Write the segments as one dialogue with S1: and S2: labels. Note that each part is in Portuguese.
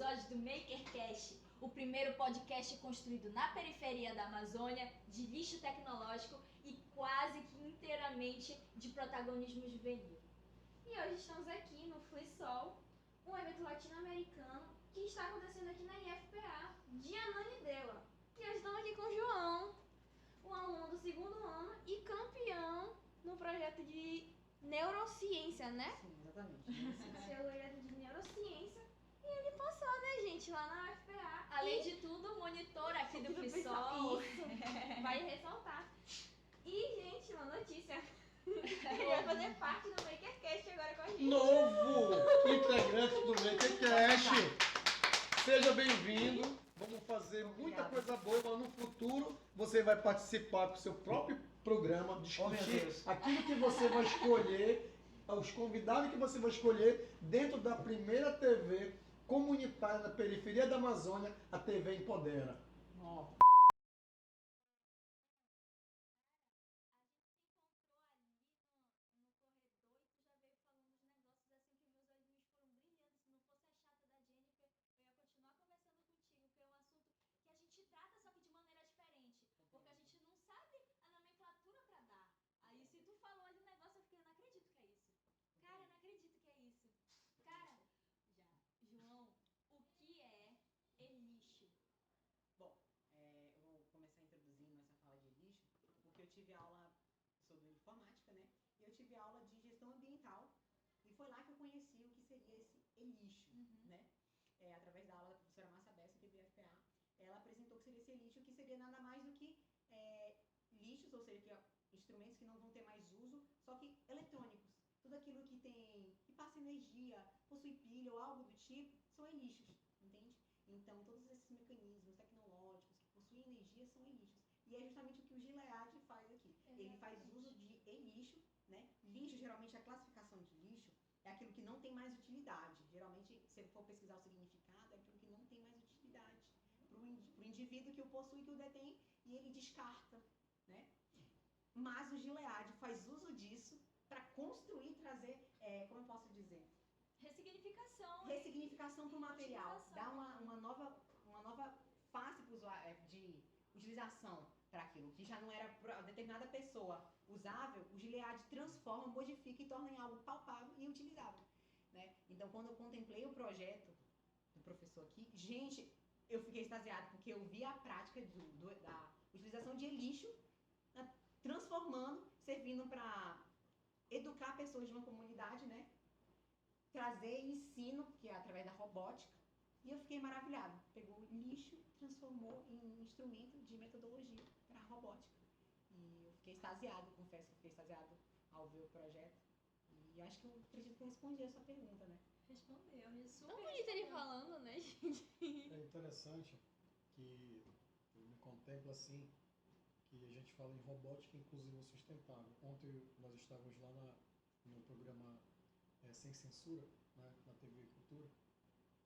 S1: episódio do MakerCast, o primeiro podcast construído na periferia da Amazônia, de lixo tecnológico e quase que inteiramente de protagonismo juvenil. E hoje estamos aqui no FluiSol, um evento latino-americano que está acontecendo aqui na IFPA, de Ananindeua. E hoje estamos aqui com o João, um aluno do segundo ano e campeão no projeto de neurociência, né?
S2: Sim, exatamente.
S1: Projeto de neurociência. E ele passou, né, gente, lá na UFPA. Além de tudo, monitor aqui do FluiSol. Isso, vai ressaltar. E, gente, uma notícia. Ele vai fazer parte do MakerCast agora com a gente.
S3: Novo integrante do MakerCast. Seja bem-vindo. Vamos fazer muita coisa boa, mas no futuro você vai participar com o seu próprio programa, discutir aquilo que você vai escolher, os convidados que você vai escolher dentro da primeira TV comunitária na periferia da Amazônia, a TV Empodera.
S2: Ó. Eu tive aula, sou do informática, né? E eu tive aula de gestão ambiental e foi lá que eu conheci o que seria esse e-lixo, né? Através da aula da professora Márcia Bessa, aqui do IFPA, ela apresentou que seria esse e-lixo, que seria nada mais do que lixos, ou seja, que instrumentos que não vão ter mais uso, só que eletrônicos. Tudo aquilo que passa energia, possui pilha ou algo do tipo, são e-lixos, entende? Então, todos esses mecanismos tecnológicos que possuem energia são e-lixos. E é justamente o que o Gilead faz aqui. Exatamente. Ele faz uso de e-lixo, né? Lixo, geralmente, a classificação de lixo é aquilo que não tem mais utilidade. Geralmente, se for pesquisar o significado, é aquilo que não tem mais utilidade para o indivíduo que o possui, que o detém, e ele descarta, né? Mas o Gilead faz uso disso para construir, trazer, como eu posso dizer? Ressignificação para o material. Dá uma nova face para o usuário, de utilização para aquilo, que já não era para determinada pessoa usável, o Gilead transforma, modifica e torna em algo palpável e utilizável, né? Então, quando eu contemplei o projeto do professor aqui, gente, eu fiquei extasiada, porque eu vi a prática da utilização de lixo, né, transformando, servindo para educar pessoas de uma comunidade, né? Trazer ensino, que é através da robótica, e eu fiquei maravilhada. Pegou o lixo, transformou em instrumento de metodologia para a robótica. E eu fiquei extasiado, confesso que fiquei extasiado ao ver o projeto. E acho que eu acredito que eu respondi a sua pergunta, né?
S1: Respondeu, super.
S4: Tão bonito ele falando, né, gente?
S3: É interessante que eu me contemplo assim, que a gente fala em robótica inclusiva sustentável. Ontem nós estávamos lá no programa Sem Censura, né, na TV Cultura,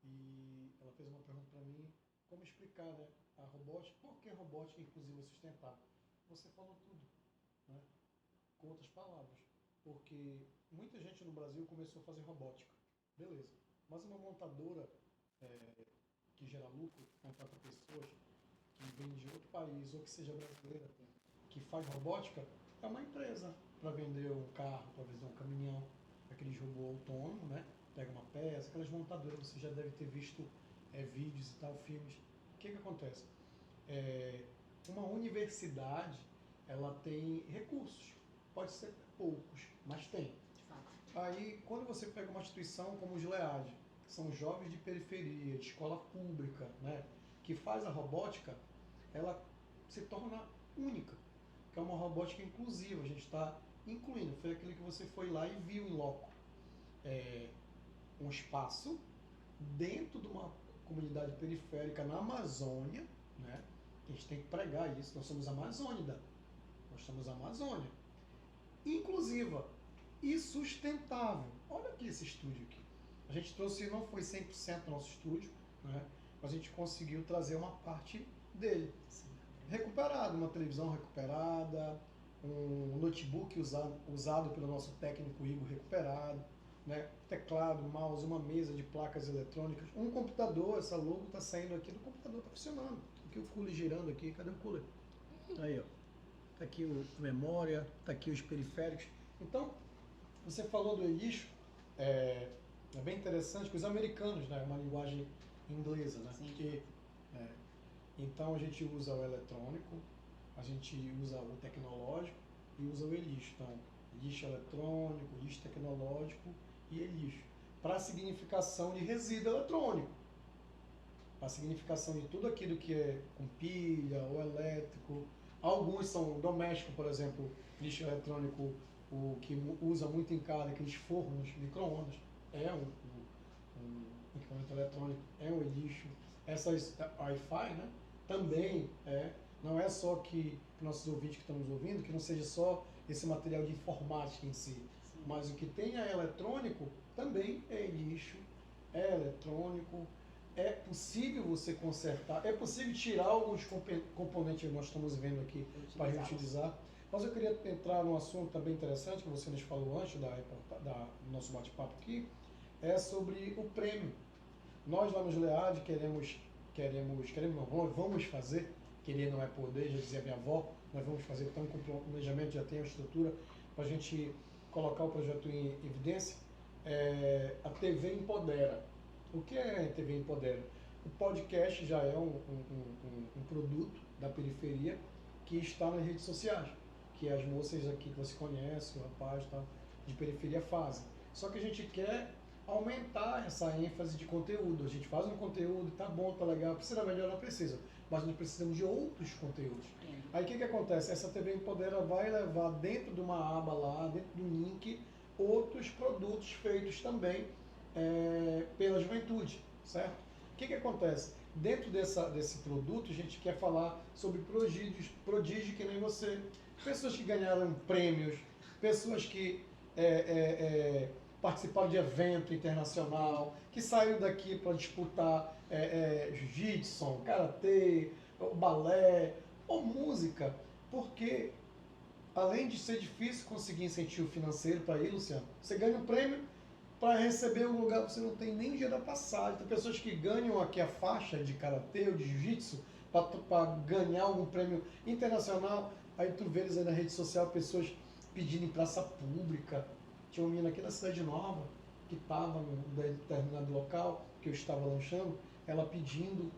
S3: e ela fez uma pergunta para mim, como explicar, né, a robótica, por que robótica inclusiva sustentável? Você falou tudo, né, com outras palavras, porque muita gente no Brasil começou a fazer robótica, beleza, mas uma montadora que gera lucro, que contrata pessoas, que vem de outro país, ou que seja brasileira, que faz robótica, é uma empresa para vender um carro, para vender um caminhão, aqueles robô autônomo, né? Pega uma peça, aquelas montadoras, você já deve ter visto vídeos e tal, filmes. O que acontece? Uma universidade, ela tem recursos, pode ser poucos, mas tem.
S2: De fato.
S3: Aí, quando você pega uma instituição como o Gilead, que são jovens de periferia, de escola pública, né, que faz a robótica, ela se torna única, que é uma robótica inclusiva, a gente está incluindo, foi aquele que você foi lá e viu em loco. Um espaço dentro de uma comunidade periférica na Amazônia, né, que a gente tem que pregar isso, nós somos Amazônida, nós somos Amazônia, inclusiva e sustentável. Olha aqui esse estúdio aqui. A gente trouxe, não foi 100% nosso estúdio, né? Mas a gente conseguiu trazer uma parte dele. Recuperado, uma televisão recuperada, um notebook usado pelo nosso técnico Igor recuperado, né? Teclado, mouse, uma mesa de placas eletrônicas, um computador. Essa logo está saindo aqui do computador, está funcionando. Aqui o cooler girando aqui, cadê o cooler? Aí, ó. Tá aqui o memória, tá aqui os periféricos. Então, você falou do Elixo, é bem interessante que os americanos, né, uma linguagem inglesa, né?
S2: Sim.
S3: Porque, então a gente usa o eletrônico, a gente usa o tecnológico e usa o Elixo. Então, lixo eletrônico, lixo tecnológico e Elixo. Para a significação de resíduo eletrônico. Para a significação de tudo aquilo que é com pilha ou elétrico. Alguns são domésticos, por exemplo, lixo eletrônico, o que usa muito em casa, aqueles fornos, micro-ondas, é um equipamento eletrônico, é um lixo. Essas Wi-Fi, né, também não é só que nossos ouvintes que estão nos ouvindo, que não seja só esse material de informática em si,
S2: Sim.
S3: mas o que tem é eletrônico também é lixo, é eletrônico. É possível você consertar, é possível tirar alguns componentes que nós estamos vendo aqui para reutilizar. Mas eu queria entrar num assunto também interessante que você nos falou antes do nosso bate-papo aqui, é sobre o prêmio. Nós lá no Gilead nós vamos fazer, querer não é poder, já dizia minha avó, nós vamos fazer então com o planejamento, já tem a estrutura para a gente colocar o projeto em evidência, a TV Empodera. O que é a TV Empodera? O podcast já é um produto da periferia que está nas redes sociais, que as moças aqui que você conhece, o rapaz tá, de periferia fazem. Só que a gente quer aumentar essa ênfase de conteúdo. A gente faz um conteúdo, tá bom, tá legal, precisa melhorar, não precisa, mas nós precisamos de outros conteúdos. Aí o que acontece? Essa TV Empodera vai levar dentro de uma aba lá, dentro do link, outros produtos feitos também pela juventude, certo? O que acontece? Dentro desse produto, a gente quer falar sobre prodígios que nem você, pessoas que ganharam prêmios, pessoas que participaram de evento internacional, que saíram daqui para disputar jiu-jitsu, karatê, balé ou música, porque além de ser difícil conseguir incentivo financeiro para ir, Luciano, você ganha um prêmio. Para receber um lugar, você não tem nem dinheiro da passagem. Tem pessoas que ganham aqui a faixa de karatê ou de jiu-jitsu para ganhar algum prêmio internacional. Aí tu vê eles aí na rede social, pessoas pedindo em praça pública. Tinha uma menina aqui da Cidade Nova, que estava em determinado local, que eu estava lanchando, ela pedindo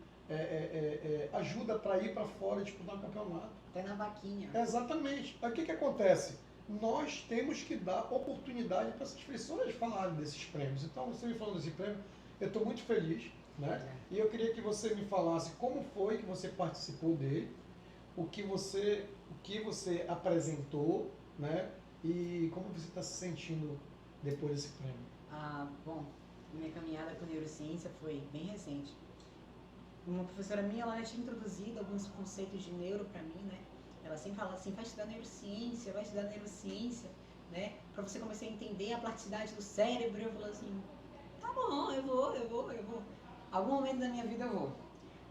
S3: ajuda para ir para fora e disputar um campeonato.
S2: Até na vaquinha.
S3: Exatamente. Aí o que acontece? Nós temos que dar oportunidade para essas pessoas falarem desses prêmios. Então, você me falando desse prêmio, eu estou muito feliz, né? E eu queria que você me falasse como foi que você participou dele, o que você apresentou, né? E como você está se sentindo depois desse prêmio.
S2: Bom, minha caminhada com neurociência foi bem recente. Uma professora minha, ela tinha introduzido alguns conceitos de neuro para mim, né? Ela sempre fala assim, vai estudar neurociência, né? Pra você começar a entender a plasticidade do cérebro. Eu falo assim, tá bom, eu vou. Algum momento da minha vida eu vou.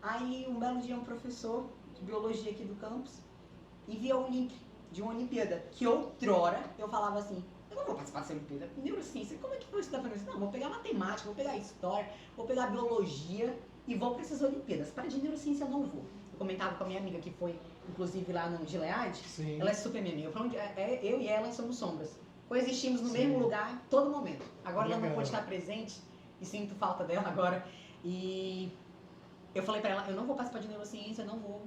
S2: Aí, um belo dia, um professor de biologia aqui do campus enviou um link de uma Olimpíada, que outrora eu falava assim, eu não vou participar dessa Olimpíada, neurociência, como é que eu vou estudar para isso? Não, vou pegar matemática, vou pegar história, vou pegar biologia e vou para essas Olimpíadas. Para de neurociência eu não vou. Eu comentava com a minha amiga que foi inclusive lá no Gilead, ela é super minha amiga. Eu e ela somos sombras. Coexistimos no mesmo lugar, todo momento. Agora ela não pode estar presente e sinto falta dela agora. E eu falei pra ela, eu não vou participar de neurociência, não vou.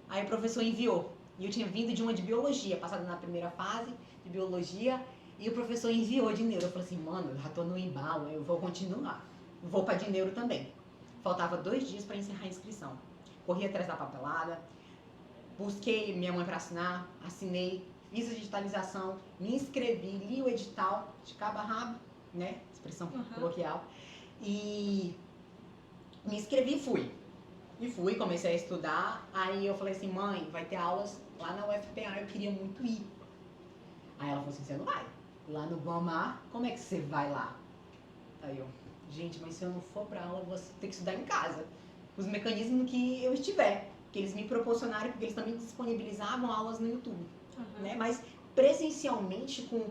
S2: Aí o professor enviou. E eu tinha vindo de uma de biologia, passada na primeira fase de biologia, e o professor enviou de neuro. Eu falei assim, mano, eu já tô no embalo, eu vou continuar. Vou pra de neuro também. Faltava 2 dias pra encerrar a inscrição. Corri atrás da papelada, busquei minha mãe para assinar, assinei, fiz a digitalização, me inscrevi, li o edital de cabo a rabo, né? Expressão coloquial. E me inscrevi e fui. Comecei a estudar. Aí eu falei assim, mãe, vai ter aulas lá na UFPA, eu queria muito ir. Aí ela falou assim, você não vai. Lá no Bamar, como é que você vai lá? Aí eu, gente, mas se eu não for pra aula, eu vou ter que estudar em casa. Os mecanismos que eu estiver. Que eles me proporcionaram, porque eles também disponibilizavam aulas no YouTube, né? Mas presencialmente, com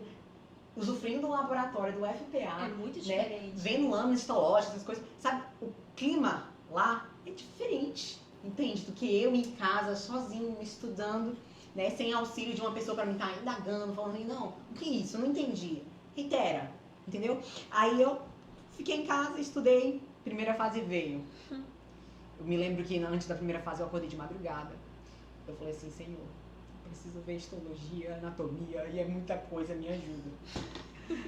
S2: usufruindo do laboratório do FPA,
S1: É muito
S2: né?
S1: diferente.
S2: Vendo lâminas histológicas, essas coisas. Sabe, o clima lá é diferente, entende? Do que eu em casa, sozinho, estudando, né? Sem auxílio de uma pessoa pra mim estar indagando, falando, não, o que é isso? Eu não entendi. Reitera, entendeu? Aí eu fiquei em casa, estudei, primeira fase veio. Eu me lembro que antes da primeira fase eu acordei de madrugada. Eu falei assim, Senhor, preciso ver histologia, anatomia, e é muita coisa, me ajuda.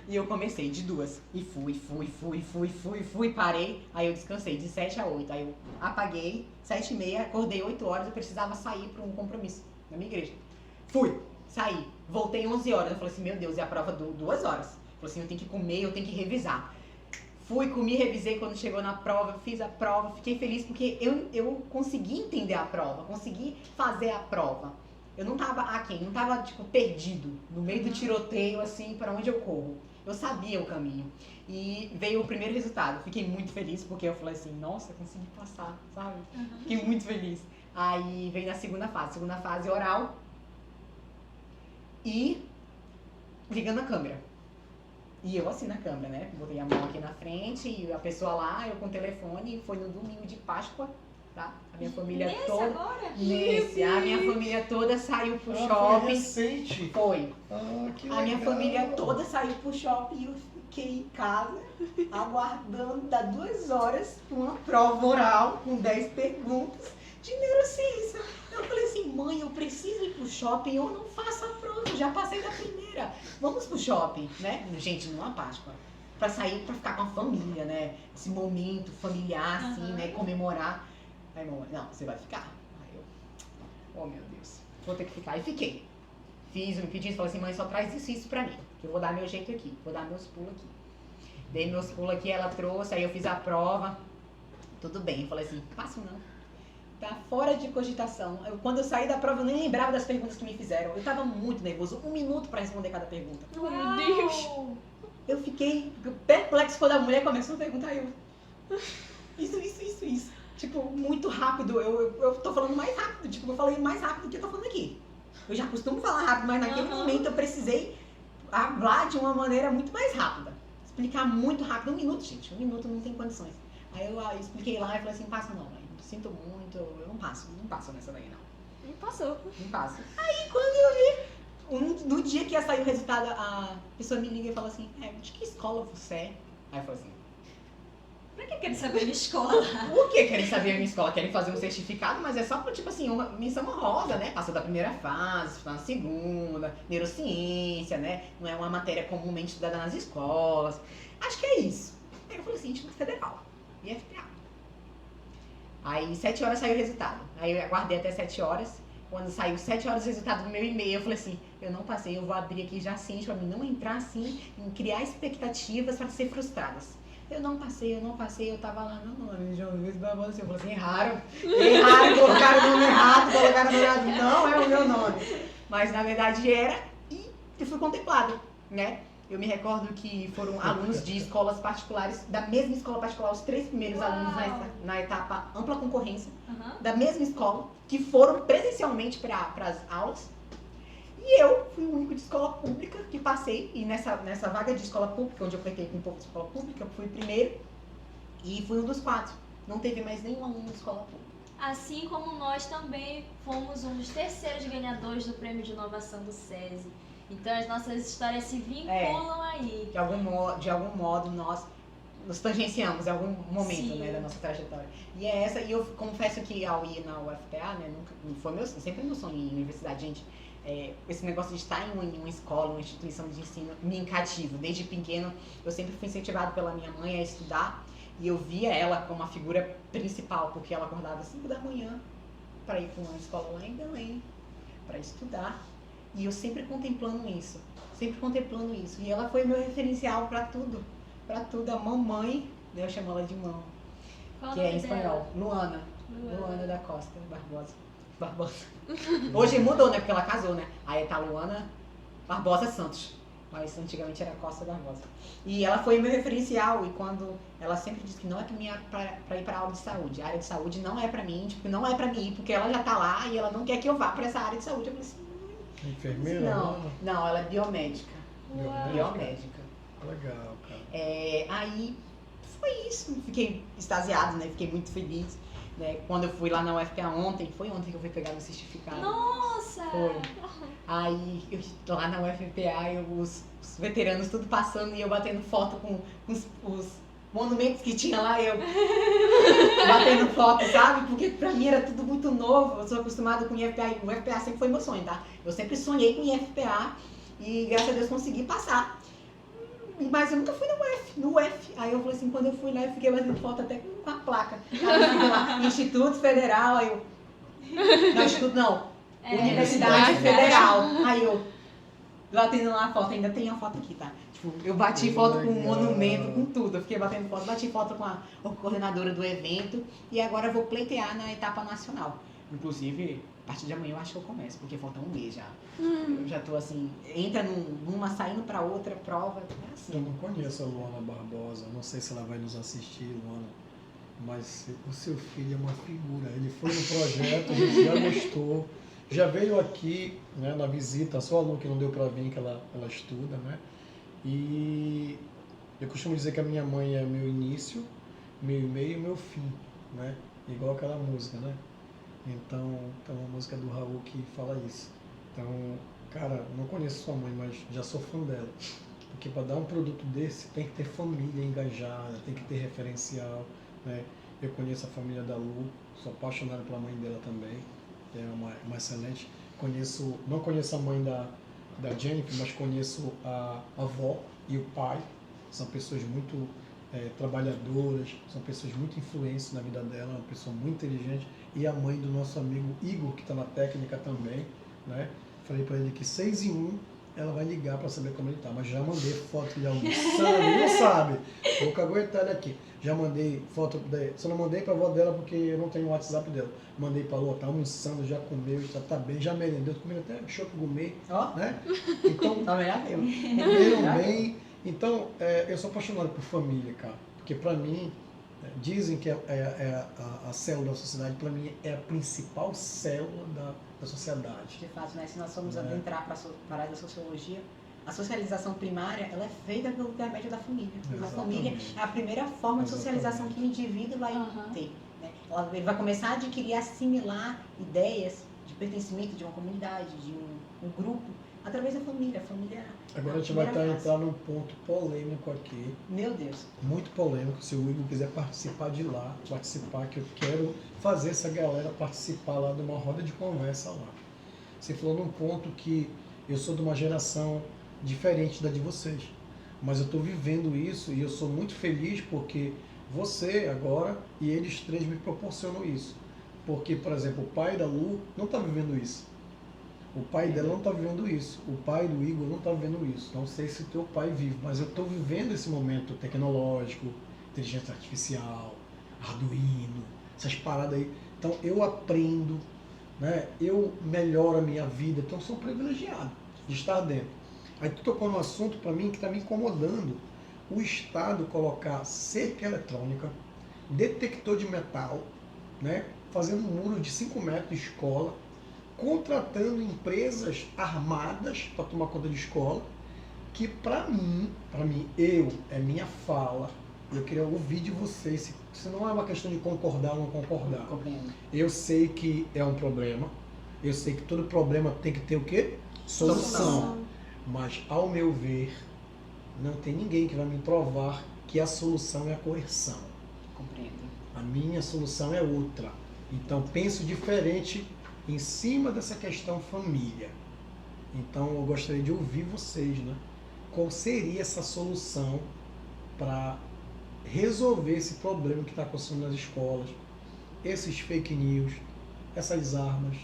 S2: E eu comecei de 2. E fui, parei. Aí eu descansei de 7 a 8. Aí eu apaguei, 7h30, acordei 8 horas, eu precisava sair para um compromisso na minha igreja. Fui, saí, voltei 11 horas. Eu falei assim, meu Deus, e a prova 2 horas. Eu falei assim, eu tenho que comer, eu tenho que revisar. Fui, comi, revisei. Quando chegou na prova, fiz a prova, fiquei feliz porque eu consegui entender a prova, consegui fazer a prova. Eu não tava aquém, não tava, tipo, perdido, no meio do tiroteio, assim, pra onde eu corro. Eu sabia o caminho. E veio o primeiro resultado. Fiquei muito feliz, porque eu falei assim, nossa, consegui passar, sabe? Fiquei muito feliz. Aí veio na segunda fase oral e ligando a câmera. E eu assim na câmera, né? Botei a mão aqui na frente e a pessoa lá, eu com o telefone, foi no domingo de Páscoa, tá? A minha família
S1: Nesse
S2: toda.
S1: agora?
S2: Nesse, a minha família toda saiu pro
S3: Foi
S2: shopping.
S3: recente.
S2: Foi.
S3: Que
S2: A minha
S3: legal.
S2: família toda saiu pro shopping e eu fiquei em casa aguardando dar 2 horas pra uma prova oral com 10 perguntas de neurociência. Eu falei assim, mãe, eu preciso ir pro shopping, eu não faço a prova, já passei da primeira. Vamos pro shopping, né? Gente, numa Páscoa. Pra sair, pra ficar com a família, né? Esse momento familiar, assim, né? Comemorar. Aí, mamãe, não, você vai ficar. Aí eu, oh meu Deus, vou ter que ficar. E fiquei. Fiz um pedido, falei assim, mãe, só traz isso pra mim, que eu vou dar meu jeito aqui, vou dar meus pulos aqui. Dei meus pulos aqui, ela trouxe, aí eu fiz a prova, tudo bem. Falei assim, passo não, tá fora de cogitação. Quando eu saí da prova, eu nem lembrava das perguntas que me fizeram, eu tava muito nervoso, 1 minuto pra responder cada pergunta.
S4: Oh, meu Deus.
S2: Eu fiquei perplexo quando a mulher começou a perguntar, isso. Tipo, muito rápido, eu tô falando mais rápido, tipo, eu falei mais rápido do que eu tô falando aqui. Eu já costumo falar rápido, mas naquele momento eu precisei falar de uma maneira muito mais rápida. Explicar muito rápido, 1 minuto, gente, 1 minuto não tem condições. Aí eu expliquei lá e falei assim, passa não, mãe, sinto muito, eu não passo nessa daí não.
S4: Me passou.
S2: Não passo. Aí quando eu vi, no dia que ia sair o resultado, a pessoa me liga e fala assim, de que escola você é? Aí eu falei assim,
S1: Pra que querem saber minha escola?
S2: por que querem saber a minha escola? Querem fazer um certificado, mas é só por, tipo assim, uma missão honrosa, né? Passou da primeira fase, foi na segunda, neurociência, né? Não é uma matéria comumente estudada nas escolas. Acho que é isso. Aí eu falei assim, Instituto Federal, IFPA. Aí 7 horas saiu o resultado. Aí eu aguardei até 7 horas. Quando saiu 7 horas o resultado do meu e-mail, eu falei assim, eu não passei, eu vou abrir aqui já ciente pra mim não entrar assim, em criar expectativas para ser frustradas. Eu não passei, eu tava lá, não, eu falei assim, erraram, colocaram o nome errado, não é o meu nome. Mas na verdade era, e eu fui contemplada, né? Eu me recordo que foram alunos de escolas particulares, da mesma escola particular, os 3 primeiros alunos na etapa ampla concorrência, da mesma escola, que foram presencialmente para as aulas. E eu fui o único de escola pública que passei, e nessa vaga de escola pública, onde eu apertei com um pouco de escola pública, eu fui primeiro e fui um dos 4. Não teve mais nenhum aluno de escola pública.
S1: Assim como nós também fomos um dos terceiros ganhadores do Prêmio de Inovação do SESI. Então as nossas histórias se vinculam aí.
S2: De algum modo nós nos tangenciamos em algum momento,
S1: Sim.
S2: né, da nossa trajetória. E é essa, e eu confesso que ao ir na UFPA, né, nunca, foi sempre meu sonho em universidade, gente. Esse negócio de estar em uma escola, uma instituição de ensino, me cativa. Desde pequeno, eu sempre fui incentivado pela minha mãe a estudar, e eu via ela como a figura principal, porque ela acordava às 5 da manhã para ir para uma escola lá em Belém, para estudar, e eu sempre contemplando isso, e ela foi meu referencial para tudo, a mamãe, eu chamo ela de mão,
S1: Qual
S2: que
S1: o
S2: é
S1: nome
S2: em espanhol,
S1: dela?
S2: Luana da Costa Barbosa. Hoje mudou, né? Porque ela casou, né? Aí tá Luana Barbosa Santos. Mas antigamente era Costa Barbosa. E ela foi meu referencial. E quando ela sempre disse que não é pra ir pra aula de saúde. A área de saúde não é pra mim. Tipo, não é pra mim, porque ela já tá lá e ela não quer que eu vá pra essa área de saúde. Eu falei assim,
S3: Enfermeira?
S2: não, ela é biomédica. biomédica.
S3: Legal, cara.
S2: Aí foi isso, fiquei extasiado, né? Fiquei muito feliz. Né? Quando eu fui lá na UFPA ontem, foi ontem que eu fui pegar meu certificado.
S1: Nossa!
S2: Foi. Aí, lá na UFPA, os veteranos tudo passando e eu batendo foto com os monumentos que tinha lá, eu batendo foto, sabe? Porque pra mim era tudo muito novo, eu sou acostumada com IFPA, e o UFPA sempre foi meu sonho, tá? Eu sempre sonhei com IFPA e graças a Deus consegui passar. Mas eu nunca fui no UF. Aí eu falei assim, quando eu fui lá, eu fiquei batendo foto até com a placa. Aí eu fiquei lá, Instituto Federal, aí eu... Não, Instituto não. Universidade Federal. Aí eu, batendo lá a foto, ainda tem a foto aqui, tá? Tipo, eu bati foto com o monumento, com tudo. Eu fiquei batendo foto, bati foto com a coordenadora do evento. E agora eu vou pleitear na etapa nacional. Inclusive, a partir de amanhã eu acho que eu começo, porque falta um mês já. Eu já tô assim, entra numa, saindo pra outra prova, é assim.
S3: Eu não conheço a Luana Barbosa, não sei se ela vai nos assistir, Luana, mas o seu filho é uma figura. Ele foi no projeto, a gente já gostou, já veio aqui, né, na visita, só a Lu que não deu pra vir, que ela estuda, né? E eu costumo dizer que a minha mãe é meu início, meu meio e meu fim, né? Igual aquela música, né? Então, tem uma música do Raul que fala isso. Então, cara, não conheço sua mãe, mas já sou fã dela. Porque para dar um produto desse tem que ter família engajada, tem que ter referencial, né? Eu conheço a família da Lu, sou apaixonado pela mãe dela também, é uma excelente. Não conheço a mãe da Jennifer, mas conheço a avó e o pai. São pessoas muito trabalhadoras, são pessoas muito influentes na vida dela, uma pessoa muito inteligente. E a mãe do nosso amigo Igor, que está na técnica também, né? Falei para ele que 6 em 1 ela vai ligar para saber como ele tá, mas já mandei foto de almoçando, ele não sabe, vou caguetar ele aqui. Já mandei foto dele, só não mandei para a avó dela porque eu não tenho o WhatsApp dela. Mandei para ela, tá almoçando, já comeu, já tá bem, já merendeu, comendo até chopp gourmet, né? Então, comeram bem. Então, eu sou apaixonado por família, cara, porque para mim, dizem que a célula da sociedade, para mim, é a principal célula da sociedade.
S2: De fato, né? Se nós formos adentrar para a área da sociologia, a socialização primária, ela é feita pelo intermédio da família. A família é a primeira forma de socialização que o indivíduo vai ter. Né? Ele vai começar a adquirir, assimilar ideias de pertencimento de uma comunidade, de um grupo, através da família. A família
S3: Agora a gente vai entrar num ponto polêmico aqui.
S2: Meu Deus.
S3: Muito polêmico. Se o Igor quiser participar de lá, que eu quero fazer essa galera participar lá de uma roda de conversa lá. Você falou num ponto que eu sou de uma geração diferente da de vocês, mas eu estou vivendo isso e eu sou muito feliz porque você agora e eles três me proporcionam isso. Porque, por exemplo, o pai da Lu não está vivendo isso. O pai dela não está vivendo isso. O pai do Igor não está vivendo isso. Não sei se o teu pai vive, mas eu estou vivendo esse momento tecnológico, inteligência artificial, Arduino, essas paradas aí. Então eu aprendo, né? Eu melhoro a minha vida. Então eu sou privilegiado de estar dentro. Aí tu tocou num assunto para mim que está me incomodando. O Estado colocar cerca eletrônica, detector de metal, né? Fazendo um muro de 5 metros de escola, contratando empresas armadas para tomar conta de escola, que para mim, é minha fala, eu queria ouvir de vocês, se não é uma questão de concordar ou não concordar. Eu sei que é um problema, eu sei que todo problema tem que ter o quê? Solução. Mas, ao meu ver, não tem ninguém que vai me provar que a solução é a coerção.
S2: Compreendo.
S3: A minha solução é outra. Então, penso diferente em cima dessa questão família. Então eu gostaria de ouvir vocês, né? Qual seria essa solução para resolver esse problema que está acontecendo nas escolas, esses fake news, essas armas,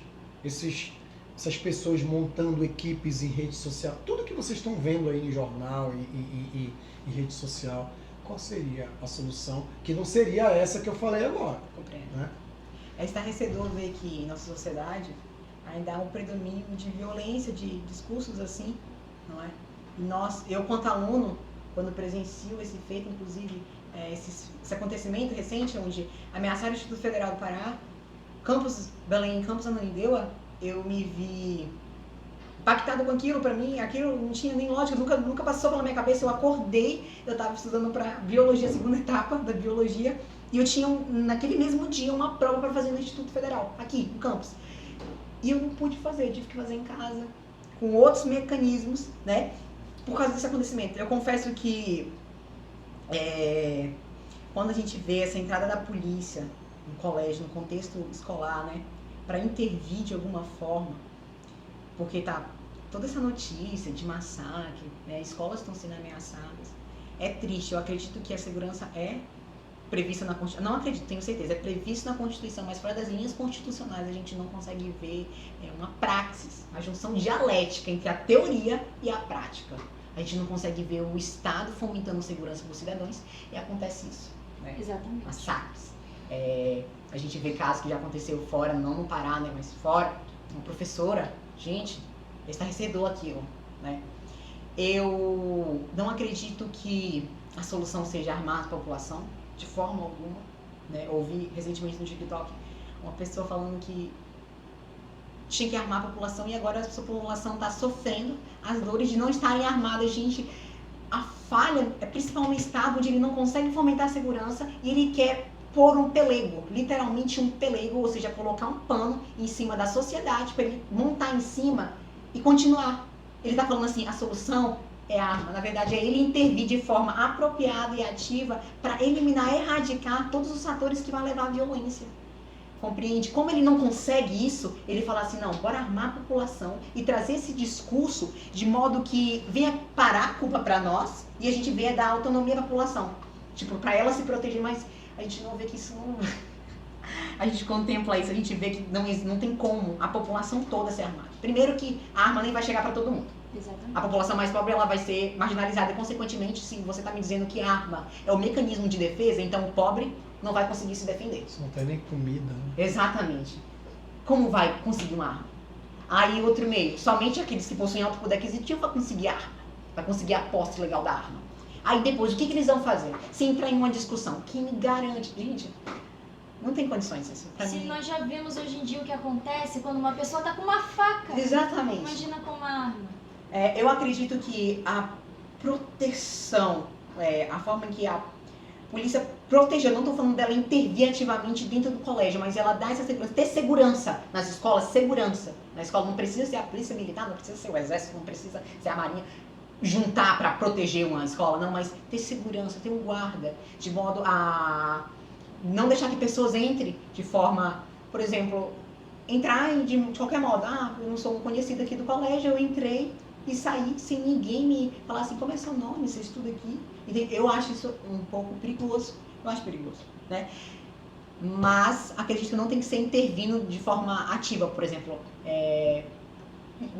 S3: essas pessoas montando equipes em rede social, tudo que vocês estão vendo aí em jornal e em rede social, qual seria a solução que não seria essa que eu falei agora?
S2: Compreendo.
S3: Né?
S2: É estarrecedor ver que em nossa sociedade ainda há um predomínio de violência, de discursos assim, não é? E eu quanto aluno, quando presencio esse feito, inclusive esse acontecimento recente, onde ameaçaram o Instituto Federal do Pará, Campus Belém, Campus Ananindeua, eu me vi impactada com aquilo, pra mim, aquilo não tinha nem lógica, nunca passou pela minha cabeça. Eu acordei, eu tava estudando pra biologia, segunda etapa da biologia, e eu tinha, naquele mesmo dia, uma prova pra fazer no Instituto Federal, aqui, no campus. E eu não pude fazer, eu tive que fazer em casa, com outros mecanismos, né, por causa desse acontecimento. Eu confesso que, quando a gente vê essa entrada da polícia no colégio, no contexto escolar, né, pra intervir de alguma forma, porque tá toda essa notícia de massacre, né, escolas estão sendo ameaçadas, é triste. Eu acredito que a segurança é prevista na Constituição, não acredito, tenho certeza, é previsto na Constituição, mas fora das linhas constitucionais a gente não consegue ver uma praxis, a junção dialética entre a teoria e a prática. A gente não consegue ver o Estado fomentando segurança para os cidadãos e acontece isso, né?
S1: Exatamente.
S2: Massacres. A gente vê casos que já aconteceu fora, não no Pará, né, mas fora, uma professora, gente, estarrecedor aquilo, né? Eu não acredito que a solução seja armar a população, de forma alguma, né? Ouvi recentemente no TikTok uma pessoa falando que tinha que armar a população e agora a população está sofrendo as dores de não estarem armadas. Gente, a falha é principalmente no Estado, onde ele não consegue fomentar a segurança e ele quer pôr um pelego, literalmente um pelego, ou seja, colocar um pano em cima da sociedade para ele montar em cima e continuar. Ele está falando assim, a solução é a arma. Na verdade, é ele intervir de forma apropriada e ativa para eliminar, erradicar todos os fatores que vão levar à violência. Compreende? Como ele não consegue isso, ele fala assim, não, bora armar a população e trazer esse discurso de modo que venha parar a culpa para nós e a gente venha dar autonomia à população. Tipo, para ela se proteger, mas a gente não vê que isso não... A gente contempla isso, a gente vê que não tem como a população toda ser armada. Primeiro que a arma nem vai chegar para todo mundo.
S1: Exatamente.
S2: A população mais pobre ela vai ser marginalizada e, consequentemente, se você está me dizendo que a arma é o mecanismo de defesa, então o pobre não vai conseguir se defender.
S3: Isso não tem nem comida, né?
S2: Exatamente. Como vai conseguir uma arma? Aí, outro meio, somente aqueles que possuem alto poder aquisitivo vai conseguir arma, vai conseguir a posse legal da arma. Aí depois, o que eles vão fazer? Se entrar em uma discussão, quem me garante? Gente, não tem condições isso. Pra mim...
S1: nós já vimos hoje em dia o que acontece quando uma pessoa tá com uma faca.
S2: Exatamente.
S1: Imagina com uma arma.
S2: Eu acredito que a proteção, a forma em que a polícia protege, eu não estou falando dela intervir ativamente dentro do colégio, mas ela dá essa segurança, ter segurança nas escolas, segurança. Na escola não precisa ser a polícia militar, não precisa ser o exército, não precisa ser a marinha, juntar para proteger uma escola, não, mas ter segurança, ter um guarda, de modo a não deixar que pessoas entrem de forma, por exemplo, entrar de qualquer modo. Ah, eu não sou conhecida aqui do colégio, eu entrei e saí sem ninguém me falar assim, como é seu nome, você estuda aqui? Eu acho isso um pouco perigoso, eu acho perigoso, né? Mas acredito que não tem que ser intervindo de forma ativa, por exemplo,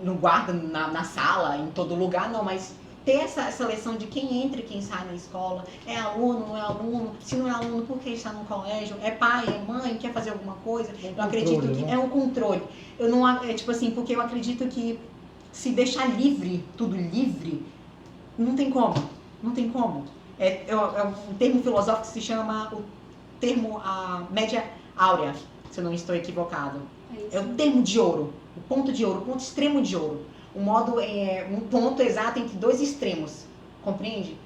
S2: no guarda, na sala, em todo lugar, não, mas ter essa seleção de quem entra e quem sai na escola, é aluno, não é aluno, se não é aluno, por que está no colégio, é pai, é mãe, quer fazer alguma coisa, eu acredito que é um controle. Eu não, tipo assim, porque eu acredito que se deixar livre, tudo livre, não tem como, não tem como. É um termo filosófico que se chama o termo a média áurea, se eu não estou equivocado. É o termo de ouro, o ponto de ouro, o ponto extremo de ouro. Um ponto exato entre dois extremos, compreende?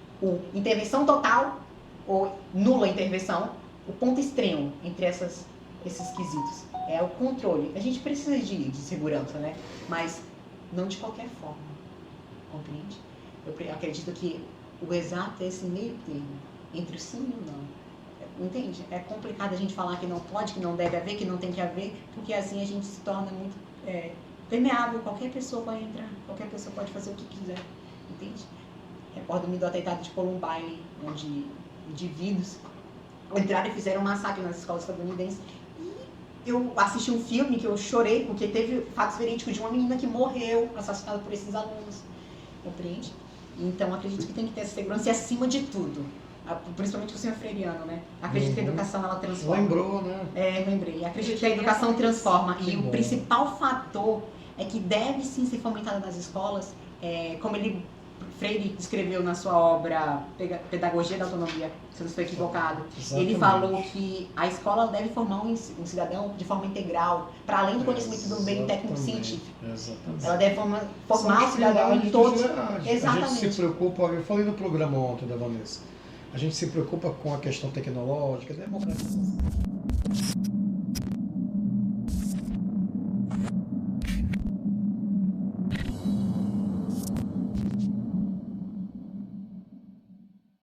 S2: Intervenção total ou nula intervenção, o ponto extremo entre esses quesitos. É o controle. A gente precisa de segurança, né? Mas não de qualquer forma, compreende? Eu acredito que o exato é esse meio termo, entre o sim e o não. Entende? É complicado a gente falar que não pode, que não deve haver, que não tem que haver, porque assim a gente se torna muito permeável, qualquer pessoa pode entrar, qualquer pessoa pode fazer o que quiser, entende? Recordo-me do atentado de Columbine, onde indivíduos entraram e fizeram um massacre nas escolas estadunidenses. E eu assisti um filme que eu chorei, porque teve fatos verídicos de uma menina que morreu assassinada por esses alunos, compreende? Então acredito que tem que ter essa segurança e, acima de tudo, principalmente o senhor freiriano, né? Acredito que a educação ela transforma.
S3: Lembrou, né?
S2: Lembrei. Acredito que a educação transforma. E o principal fator é que deve sim ser fomentado nas escolas, como ele Freire escreveu na sua obra Pedagogia da Autonomia, se eu não estou equivocado.
S3: Exatamente.
S2: Ele falou que a escola deve formar um cidadão de forma integral, para além do conhecimento do meio técnico-científico.
S3: Exatamente.
S2: Ela deve formar
S3: São
S2: o cidadão em todos.
S3: A gente
S2: Exatamente.
S3: se preocupa, eu falei no programa ontem da Vanessa, a gente se preocupa com a questão tecnológica, democratização.